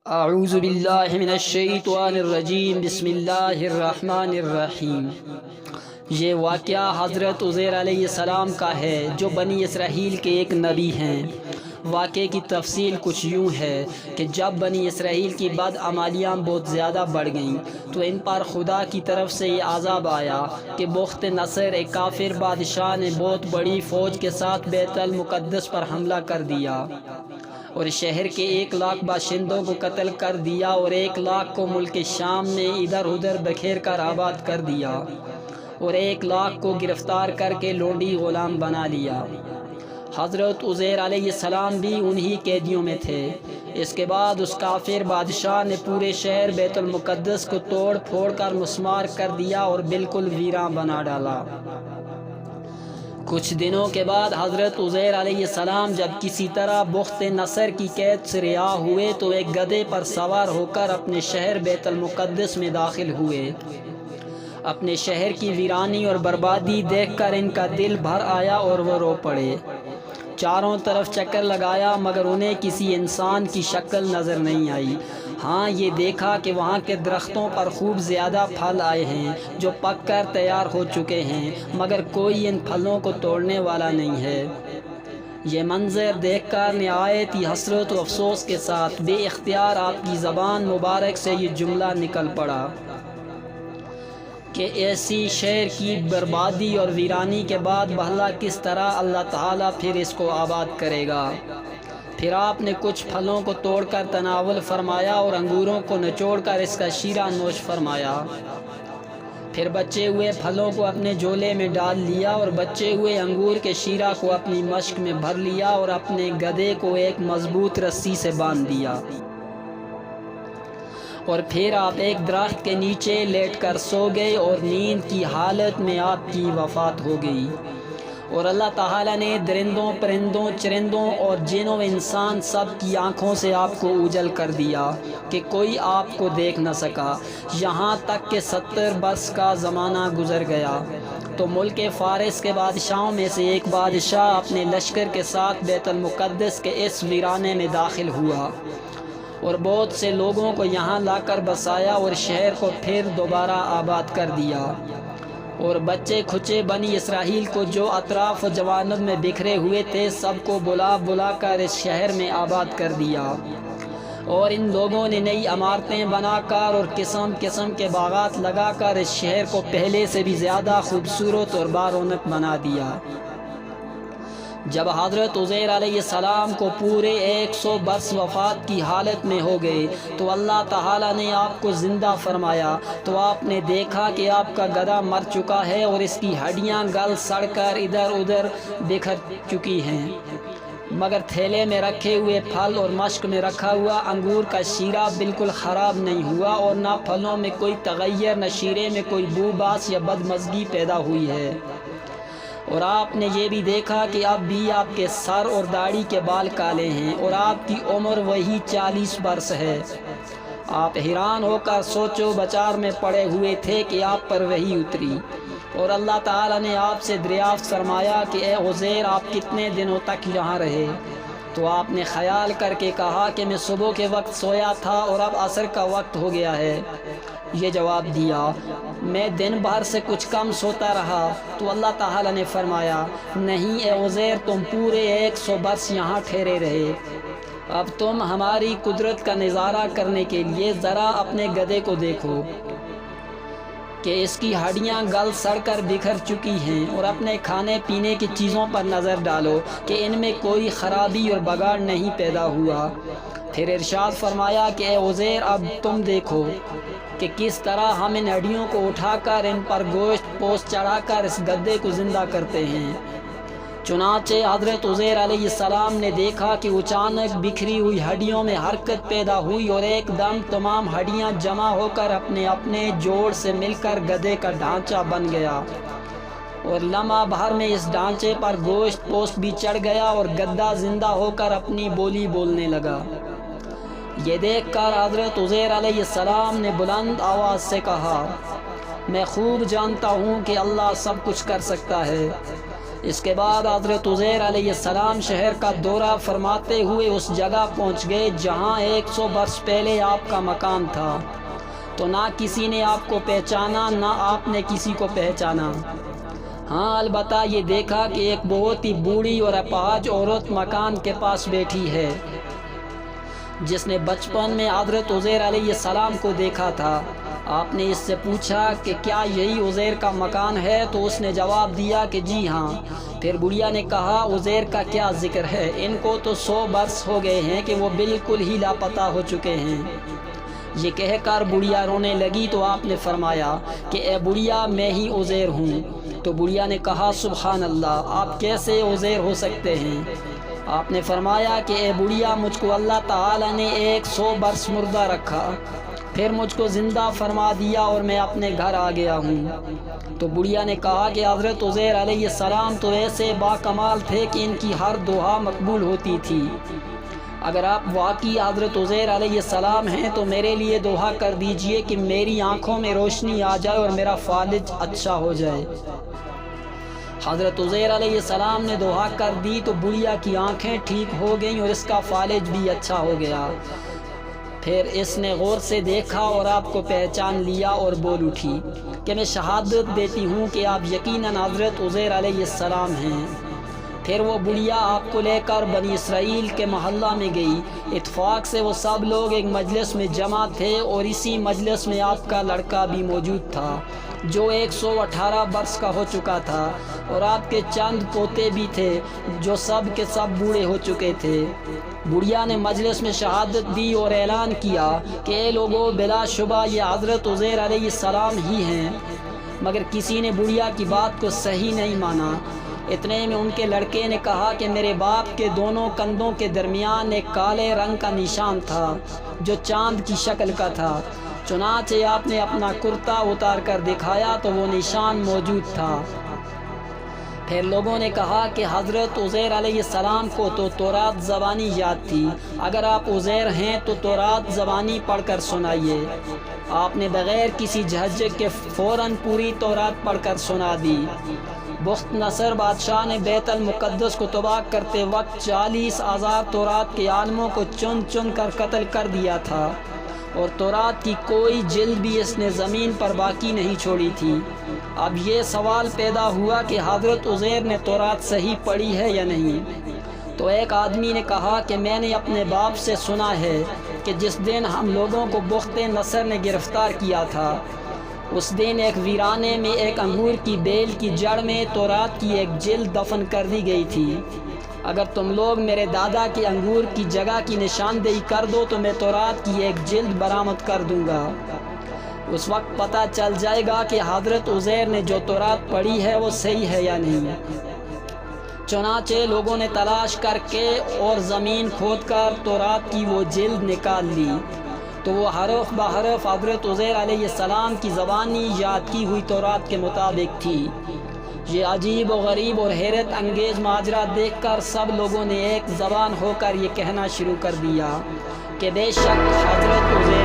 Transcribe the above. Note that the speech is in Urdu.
اعوذ باللہ من الشیطان الرجیم بسم اللہ الرحمن الرحیم۔ یہ واقعہ حضرت عزیر علیہ السلام کا ہے جو بنی اسرائیل کے ایک نبی ہیں۔ واقعے کی تفصیل کچھ یوں ہے کہ جب بنی اسرائیل کی بدعمالیاں بہت زیادہ بڑھ گئیں تو ان پر خدا کی طرف سے یہ عذاب آیا کہ بخت نصر ایک کافر بادشاہ نے بہت بڑی فوج کے ساتھ بیت المقدس پر حملہ کر دیا اور شہر کے 1,00,000 باشندوں کو قتل کر دیا اور 1,00,000 کو ملک شام میں ادھر ادھر بکھیر کر آباد کر دیا اور 1,00,000 کو گرفتار کر کے لونڈی غلام بنا لیا۔ حضرت عزیر علیہ السلام بھی انہی قیدیوں میں تھے۔ اس کے بعد اس کافر بادشاہ نے پورے شہر بیت المقدس کو توڑ پھوڑ کر مسمار کر دیا اور بالکل ویراں بنا ڈالا۔ کچھ دنوں کے بعد حضرت عزیر علیہ السلام جب کسی طرح بخت نصر کی قید سے رہا ہوئے تو ایک گدھے پر سوار ہو کر اپنے شہر بیت المقدس میں داخل ہوئے۔ اپنے شہر کی ویرانی اور بربادی دیکھ کر ان کا دل بھر آیا اور وہ رو پڑے۔ چاروں طرف چکر لگایا مگر انہیں کسی انسان کی شکل نظر نہیں آئی۔ ہاں یہ دیکھا کہ وہاں کے درختوں پر خوب زیادہ پھل آئے ہیں جو پک کر تیار ہو چکے ہیں مگر کوئی ان پھلوں کو توڑنے والا نہیں ہے۔ یہ منظر دیکھ کر نہایت ہی حسرت و افسوس کے ساتھ بے اختیار آپ کی زبان مبارک سے یہ جملہ نکل پڑا کہ ایسی شہر کی بربادی اور ویرانی کے بعد بھلا کس طرح اللہ تعالیٰ پھر اس کو آباد کرے گا۔ پھر آپ نے کچھ پھلوں کو توڑ کر تناول فرمایا اور انگوروں کو نچوڑ کر اس کا شیرہ نوش فرمایا۔ پھر بچے ہوئے پھلوں کو اپنے جھولے میں ڈال لیا اور بچے ہوئے انگور کے شیرہ کو اپنی مشک میں بھر لیا اور اپنے گدھے کو ایک مضبوط رسی سے باندھ دیا اور پھر آپ ایک درخت کے نیچے لیٹ کر سو گئے اور نیند کی حالت میں آپ کی وفات ہو گئی۔ اور اللہ تعالیٰ نے درندوں پرندوں چرندوں اور جن و انسان سب کی آنکھوں سے آپ کو اوجھل کر دیا کہ کوئی آپ کو دیکھ نہ سکا، یہاں تک کہ 70 برس کا زمانہ گزر گیا۔ تو ملک فارس کے بادشاہوں میں سے ایک بادشاہ اپنے لشکر کے ساتھ بیت المقدس کے اس ویرانے میں داخل ہوا اور بہت سے لوگوں کو یہاں لا کر بسایا اور شہر کو پھر دوبارہ آباد کر دیا اور بچے کھچے بنی اسرائیل کو جو اطراف و جوانب میں بکھرے ہوئے تھے سب کو بلا بلا کر اس شہر میں آباد کر دیا اور ان لوگوں نے نئی عمارتیں بنا کر اور قسم قسم کے باغات لگا کر اس شہر کو پہلے سے بھی زیادہ خوبصورت اور بارونق بنا دیا۔ جب حضرت عزیر علیہ السلام کو پورے 100 برس وفات کی حالت میں ہو گئے تو اللہ تعالیٰ نے آپ کو زندہ فرمایا تو آپ نے دیکھا کہ آپ کا گدھا مر چکا ہے اور اس کی ہڈیاں گل سڑ کر ادھر ادھر بکھر چکی ہیں مگر تھیلے میں رکھے ہوئے پھل اور مشک میں رکھا ہوا انگور کا شیرہ بالکل خراب نہیں ہوا اور نہ پھلوں میں کوئی تغیر نہ شیرے میں کوئی بو باس یا بدمزگی پیدا ہوئی ہے۔ اور آپ نے یہ بھی دیکھا کہ اب بھی آپ کے سر اور داڑھی کے بال کالے ہیں اور آپ کی عمر وہی 40 برس ہے۔ آپ حیران ہو کر سوچو بچار میں پڑے ہوئے تھے کہ آپ پر وحی اتری اور اللہ تعالیٰ نے آپ سے دریافت فرمایا کہ اے عزیر آپ کتنے دنوں تک یہاں رہے؟ تو آپ نے خیال کر کے کہا کہ میں صبح کے وقت سویا تھا اور اب عصر کا وقت ہو گیا ہے۔ یہ جواب دیا میں دن بھر سے کچھ کم سوتا رہا۔ تو اللہ تعالیٰ نے فرمایا نہیں اے عزیر تم پورے 100 برس یہاں ٹھہرے رہے۔ اب تم ہماری قدرت کا نظارہ کرنے کے لیے ذرا اپنے گدھے کو دیکھو کہ اس کی ہڈیاں گل سڑ کر بکھر چکی ہیں اور اپنے کھانے پینے کی چیزوں پر نظر ڈالو کہ ان میں کوئی خرابی اور بگاڑ نہیں پیدا ہوا۔ پھر ارشاد فرمایا کہ اے عزیر اب تم دیکھو کہ کس طرح ہم ان ہڈیوں کو اٹھا کر ان پر گوشت پوست چڑھا کر اس گدھے کو زندہ کرتے ہیں۔ چنانچہ حضرت عزیر علیہ السلام نے دیکھا کہ اچانک بکھری ہوئی ہڈیوں میں حرکت پیدا ہوئی اور ایک دم تمام ہڈیاں جمع ہو کر اپنے اپنے جوڑ سے مل کر گدھے کا ڈھانچہ بن گیا اور لمحہ بھر میں اس ڈھانچے پر گوشت پوست بھی چڑھ گیا اور گدھا زندہ ہو کر اپنی بولی بولنے لگا۔ یہ دیکھ کر حضرت عزیر علیہ السلام نے بلند آواز سے کہا میں خوب جانتا ہوں کہ اللہ سب کچھ کر سکتا ہے اس کے بعد حضرت عزیر علیہ السلام شہر کا دورہ فرماتے ہوئے اس جگہ پہنچ گئے جہاں 100 برس پہلے آپ کا مکان تھا، تو نہ کسی نے آپ کو پہچانا نہ آپ نے کسی کو پہچانا۔ ہاں البتہ یہ دیکھا کہ ایک بہت ہی بوڑھی اور اپاہج عورت مکان کے پاس بیٹھی ہے، جس نے بچپن میں حضرت عزیر علیہ السلام کو دیکھا تھا۔ آپ نے اس سے پوچھا کہ کیا یہی عزیر کا مکان ہے؟ تو اس نے جواب دیا کہ جی ہاں۔ پھر بڑھیا نے کہا عزیر کا کیا ذکر ہے، ان کو تو 100 برس ہو گئے ہیں کہ وہ بالکل ہی لاپتہ ہو چکے ہیں۔ یہ کہہ کر بڑھیا رونے لگی تو آپ نے فرمایا کہ اے بڑھیا میں ہی عزیر ہوں۔ تو بڑھیا نے کہا سبحان اللہ، آپ کیسے عزیر ہو سکتے ہیں؟ آپ نے فرمایا کہ اے بڑھیا مجھ کو اللہ تعالیٰ نے 100 برس مردہ رکھا، پھر مجھ کو زندہ فرما دیا اور میں اپنے گھر آ گیا ہوں۔ تو بڑھیا نے کہا کہ حضرت عزیر علیہ السلام تو ایسے باکمال تھے کہ ان کی ہر دعا مقبول ہوتی تھی۔ اگر آپ واقعی حضرت عزیر علیہ السلام ہیں تو میرے لیے دعا کر دیجئے کہ میری آنکھوں میں روشنی آ جائے اور میرا فالج اچھا ہو جائے۔ حضرت عزیر علیہ السلام نے دعا کر دی تو بڑھیا کی آنکھیں ٹھیک ہو گئیں اور اس کا فالج بھی اچھا ہو گیا۔ پھر اس نے غور سے دیکھا اور آپ کو پہچان لیا اور بول اٹھی کہ میں شہادت دیتی ہوں کہ آپ یقیناً حضرت عزیر علیہ السلام ہیں۔ پھر وہ بڑھیا آپ کو لے کر بنی اسرائیل کے محلہ میں گئی۔ اتفاق سے وہ سب لوگ ایک مجلس میں جمع تھے اور اسی مجلس میں آپ کا لڑکا بھی موجود تھا جو 118 برس کا ہو چکا تھا، اور آپ کے چند پوتے بھی تھے جو سب کے سب بوڑھے ہو چکے تھے۔ بڑھیا نے مجلس میں شہادت دی اور اعلان کیا کہ اے لوگو، بلا شبہ یہ حضرت عزیر علیہ السلام ہی ہیں، مگر کسی نے بڑھیا کی بات کو صحیح نہیں مانا۔ اتنے میں ان کے لڑکے نے کہا کہ میرے باپ کے دونوں کندھوں کے درمیان ایک کالے رنگ کا نشان تھا جو چاند کی شکل کا تھا۔ چنانچہ آپ نے اپنا کرتا اتار کر دکھایا تو وہ نشان موجود تھا۔ پھر لوگوں نے کہا کہ حضرت عزیر علیہ السلام کو تو تورات زبانی یاد تھی، اگر آپ عزیر ہیں تو تورات زبانی پڑھ کر سنائیے۔ آپ نے بغیر کسی جھجک کے فوراً پوری تورات پڑھ کر سنا دی۔ بخت نصر بادشاہ نے بیت المقدس کو تباہ کرتے وقت 40,000 تورات کے عالموں کو چن چن کر قتل کر دیا تھا، اور تورات کی کوئی جلد بھی اس نے زمین پر باقی نہیں چھوڑی تھی۔ اب یہ سوال پیدا ہوا کہ حضرت عزیر نے تورات صحیح پڑھی ہے یا نہیں؟ تو ایک آدمی نے کہا کہ میں نے اپنے باپ سے سنا ہے کہ جس دن ہم لوگوں کو بخت نصر نے گرفتار کیا تھا، اس دن ایک ویرانے میں ایک انگور کی بیل کی جڑ میں تورات کی ایک جلد دفن کر دی گئی تھی۔ اگر تم لوگ میرے دادا کے انگور کی جگہ کی نشاندہی کر دو تو میں تورات کی ایک جلد برآمد کر دوں گا۔ اس وقت پتہ چل جائے گا کہ حضرت عزیر نے جو تورات پڑھی ہے وہ صحیح ہے یا نہیں۔ چنانچہ لوگوں نے تلاش کر کے اور زمین کھود کر تورات کی وہ جلد نکال لی، تو وہ حرف بحرف حضرت عزیر علیہ السلام کی زبانی یاد کی ہوئی تورات کے مطابق تھی۔ یہ عجیب و غریب اور حیرت انگیز ماجرا دیکھ کر سب لوگوں نے ایک زبان ہو کر یہ کہنا شروع کر دیا کہ بے شک حضرت عزیر